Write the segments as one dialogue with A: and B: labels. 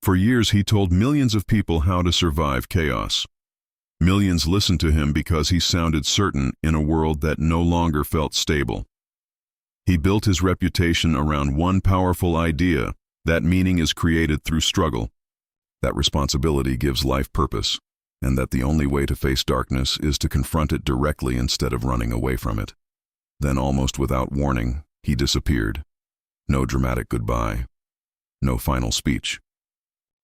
A: For years he told millions of people how to survive chaos. Millions listened to him because he sounded certain in a world that no longer felt stable. He built his reputation around one powerful idea: that meaning is created through struggle, that responsibility gives life purpose, and that the only way to face darkness is to confront it directly instead of running away from it. Then, almost without warning, he disappeared. No dramatic goodbye. No final speech.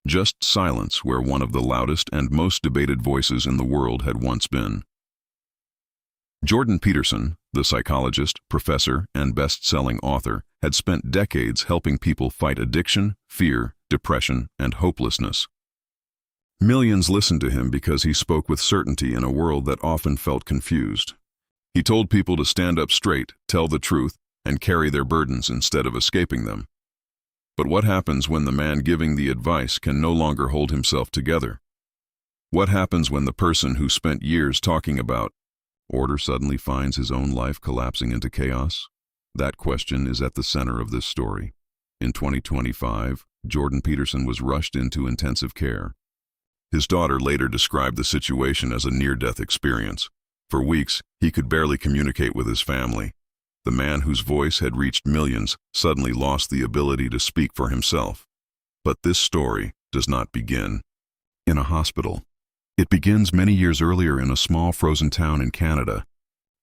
A: Just silence where one of the loudest and most debated voices in the world had once been. Jordan Peterson, the psychologist, professor, and best-selling author, had spent decades helping people fight addiction, fear, depression, and hopelessness. Millions listened to him because he spoke with certainty in a world that often felt confused. He told people to stand up straight, tell the truth, and carry their burdens instead of escaping them. But what happens when the man giving the advice can no longer hold himself together? What happens when the person who spent years talking about order suddenly finds his own life collapsing into chaos? That question is at the center of this story. In 2025, Jordan Peterson was rushed into intensive care. His daughter later described the situation as a near-death experience. For weeks, he could barely communicate with his family. The man whose voice had reached millions suddenly lost the ability to speak for himself. But this story does not begin in a hospital. It begins many years earlier in a small frozen town in Canada,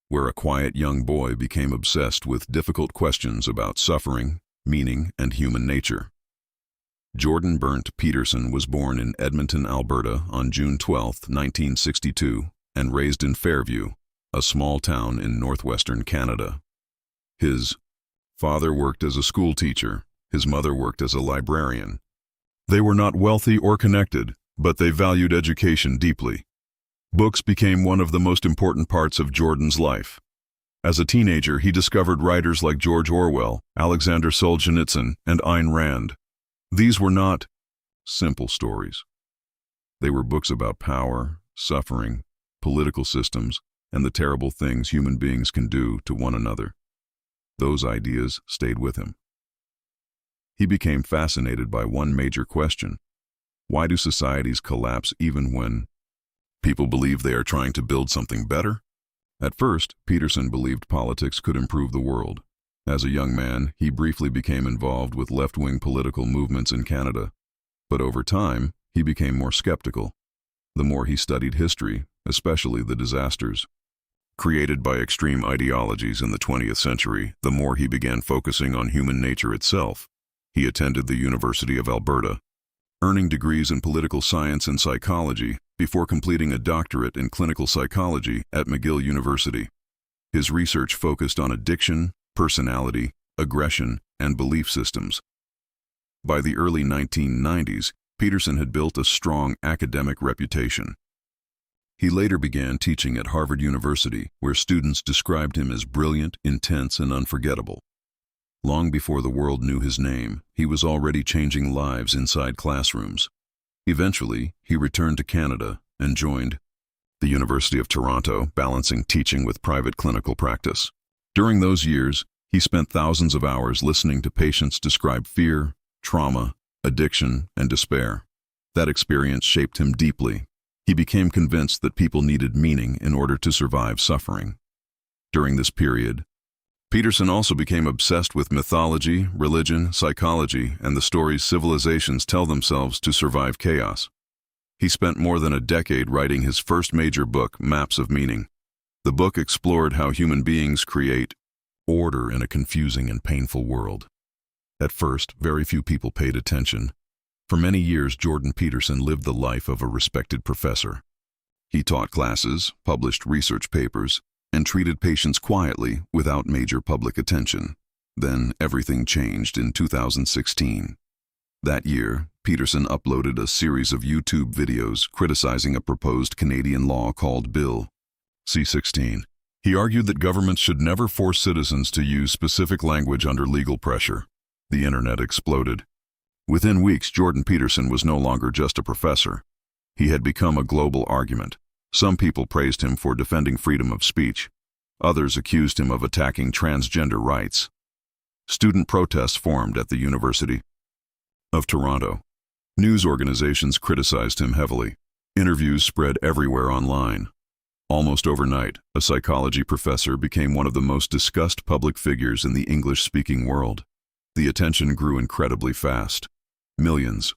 A: where a quiet young boy became obsessed with difficult questions about suffering, meaning, and human nature. Jordan Burnt Peterson was born in Edmonton, Alberta on June 12, 1962, and raised in Fairview, a small town in northwestern Canada. His father worked as a school teacher. His mother worked as a librarian. They were not wealthy or connected, but they valued education deeply. Books became one of the most important parts of Jordan's life. As a teenager, he discovered writers like George Orwell, Alexander Solzhenitsyn, and Ayn Rand. These were not simple stories. They were books about power, suffering, political systems, and the terrible things human beings can do to one another. Those ideas stayed with him. He became fascinated by one major question: why do societies collapse even when people believe they are trying to build something better? At first, Peterson believed politics could improve the world. As a young man, he briefly became involved with left-wing political movements in Canada. But over time, he became more skeptical. The more he studied history, especially the disasters created by extreme ideologies in the 20th century, the more he began focusing on human nature itself. He attended the University of Alberta, earning degrees in political science and psychology before completing a doctorate in clinical psychology at McGill University. His research focused on addiction, personality, aggression, and belief systems. By the early 1990s, Peterson had built a strong academic reputation. He later began teaching at Harvard University, where students described him as brilliant, intense, and unforgettable. Long before the world knew his name, he was already changing lives inside classrooms. Eventually, he returned to Canada and joined the University of Toronto, balancing teaching with private clinical practice. During those years, he spent thousands of hours listening to patients describe fear, trauma, addiction, and despair. That experience shaped him deeply. He became convinced that people needed meaning in order to survive suffering. During this period, Peterson also became obsessed with mythology, religion, psychology, and the stories civilizations tell themselves to survive chaos. He spent more than a decade writing his first major book, Maps of Meaning. The book explored how human beings create order in a confusing and painful world. At first, very few people paid attention. For many years, Jordan Peterson lived the life of a respected professor. He taught classes, published research papers, and treated patients quietly without major public attention. Then everything changed in 2016. That year, Peterson uploaded a series of YouTube videos criticizing a proposed Canadian law called Bill C-16. He argued that governments should never force citizens to use specific language under legal pressure. The internet exploded. Within weeks, Jordan Peterson was no longer just a professor. He had become a global argument. Some people praised him for defending freedom of speech. Others accused him of attacking transgender rights. Student protests formed at the University of Toronto. News organizations criticized him heavily. Interviews spread everywhere online. Almost overnight, a psychology professor became one of the most discussed public figures in the English-speaking world. The attention grew incredibly fast. Millions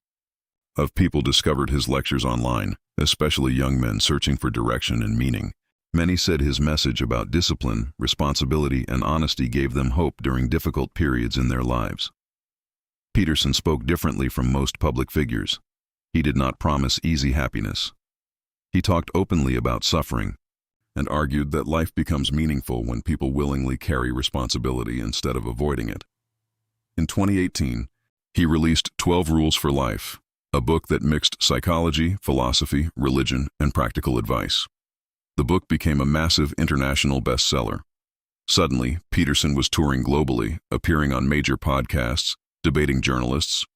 A: of people discovered his lectures online, especially young men searching for direction and meaning. Many said his message about discipline, responsibility, and honesty gave them hope during difficult periods in their lives. Peterson spoke differently from most public figures. He did not promise easy happiness. He talked openly about suffering and argued that life becomes meaningful when people willingly carry responsibility instead of avoiding it. In 2018, he released 12 Rules for Life, a book that mixed psychology, philosophy, religion, and practical advice. The book became a massive international bestseller. Suddenly, Peterson was touring globally, appearing on major podcasts, debating journalists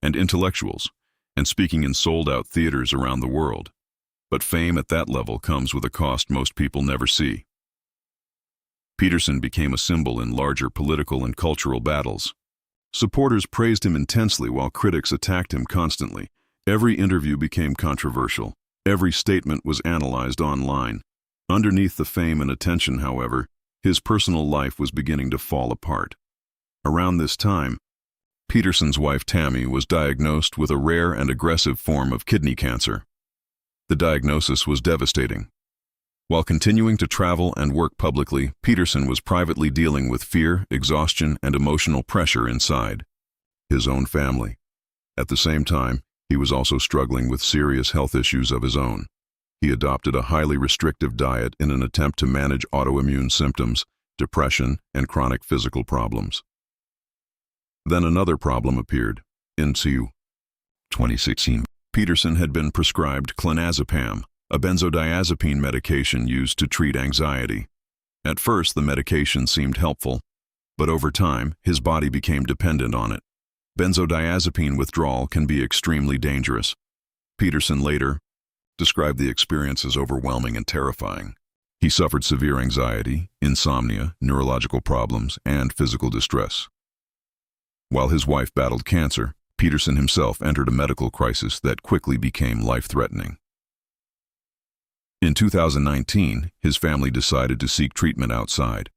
A: and intellectuals, and speaking in sold-out theaters around the world. But fame at that level comes with a cost most people never see. Peterson became a symbol in larger political and cultural battles. Supporters praised him intensely while critics attacked him constantly. Every interview became controversial. Every statement was analyzed online. Underneath the fame and attention, however, his personal life was beginning to fall apart. Around this time, Peterson's wife Tammy was diagnosed with a rare and aggressive form of kidney cancer. The diagnosis was devastating. While continuing to travel and work publicly, Peterson was privately dealing with fear, exhaustion, and emotional pressure inside his own family. At the same time, he was also struggling with serious health issues of his own. He adopted a highly restrictive diet in an attempt to manage autoimmune symptoms, depression, and chronic physical problems. Then another problem appeared. In 2016, Peterson had been prescribed clonazepam, a benzodiazepine medication used to treat anxiety. At first, the medication seemed helpful, but over time, his body became dependent on it. Benzodiazepine withdrawal can be extremely dangerous. Peterson later described the experience as overwhelming and terrifying. He suffered severe anxiety, insomnia, neurological problems, and physical distress. While his wife battled cancer, Peterson himself entered a medical crisis that quickly became life-threatening. In 2019, his family decided to seek treatment outside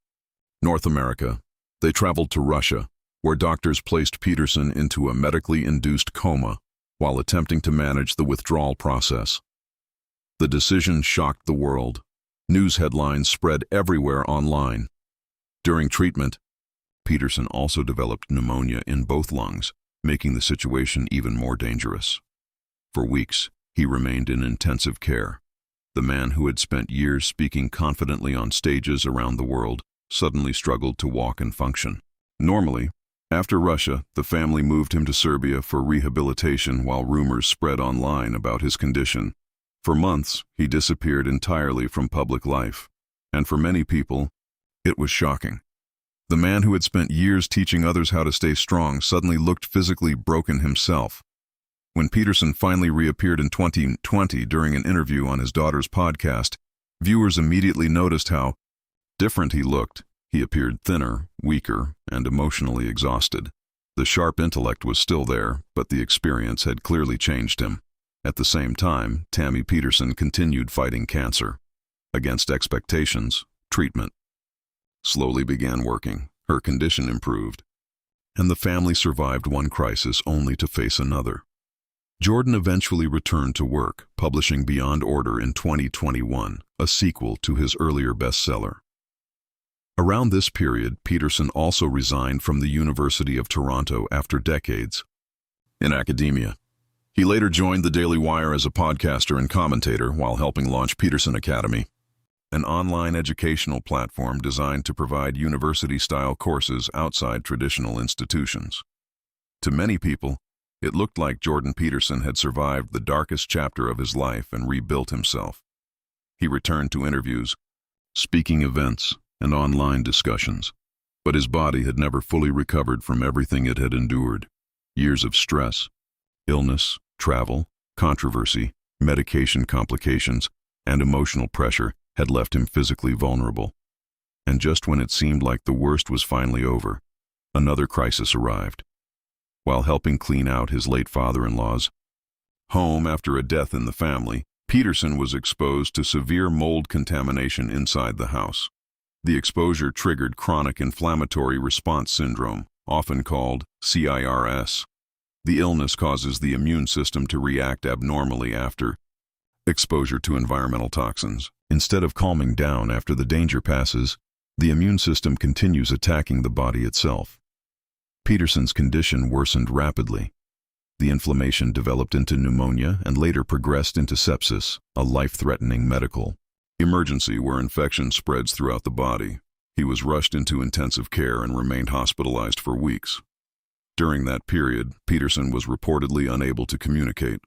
A: North America. They traveled to Russia, where doctors placed Peterson into a medically induced coma while attempting to manage the withdrawal process. The decision shocked the world. News headlines spread everywhere online. During treatment, Peterson also developed pneumonia in both lungs, making the situation even more dangerous. For weeks, he remained in intensive care. The man who had spent years speaking confidently on stages around the world suddenly struggled to walk and function. Normally, after Russia, the family moved him to Serbia for rehabilitation while rumors spread online about his condition. For months, he disappeared entirely from public life, and for many people, it was shocking. The man who had spent years teaching others how to stay strong suddenly looked physically broken himself. When Peterson finally reappeared in 2020 during an interview on his daughter's podcast, viewers immediately noticed how different he looked. He appeared thinner, weaker, and emotionally exhausted. The sharp intellect was still there, but the experience had clearly changed him. At the same time, Tammy Peterson continued fighting cancer. Against expectations, treatment slowly began working. Her condition improved, and the family survived one crisis only to face another. Jordan eventually returned to work, publishing Beyond Order in 2021, a sequel to his earlier bestseller. Around this period, Peterson also resigned from the University of Toronto after decades in academia. He later joined the Daily Wire as a podcaster and commentator while helping launch Peterson Academy, an online educational platform designed to provide university-style courses outside traditional institutions. To many people, it looked like Jordan Peterson had survived the darkest chapter of his life and rebuilt himself. He returned to interviews, speaking events, and online discussions, but his body had never fully recovered from everything it had endured. Years of stress, illness, travel, controversy, medication complications, and emotional pressure had left him physically vulnerable. And just when it seemed like the worst was finally over, another crisis arrived. While helping clean out his late father-in-law's Home after a death in the family, Peterson was exposed to severe mold contamination inside the house. The exposure triggered chronic inflammatory response syndrome, often called CIRS. The illness causes the immune system to react abnormally after exposure to environmental toxins. Instead of calming down after the danger passes, the immune system continues attacking the body itself. Peterson's condition worsened rapidly. The inflammation developed into pneumonia and later progressed into sepsis, a life-threatening medical emergency where infection spreads throughout the body. He was rushed into intensive care and remained hospitalized for weeks. During that period, Peterson was reportedly unable to communicate,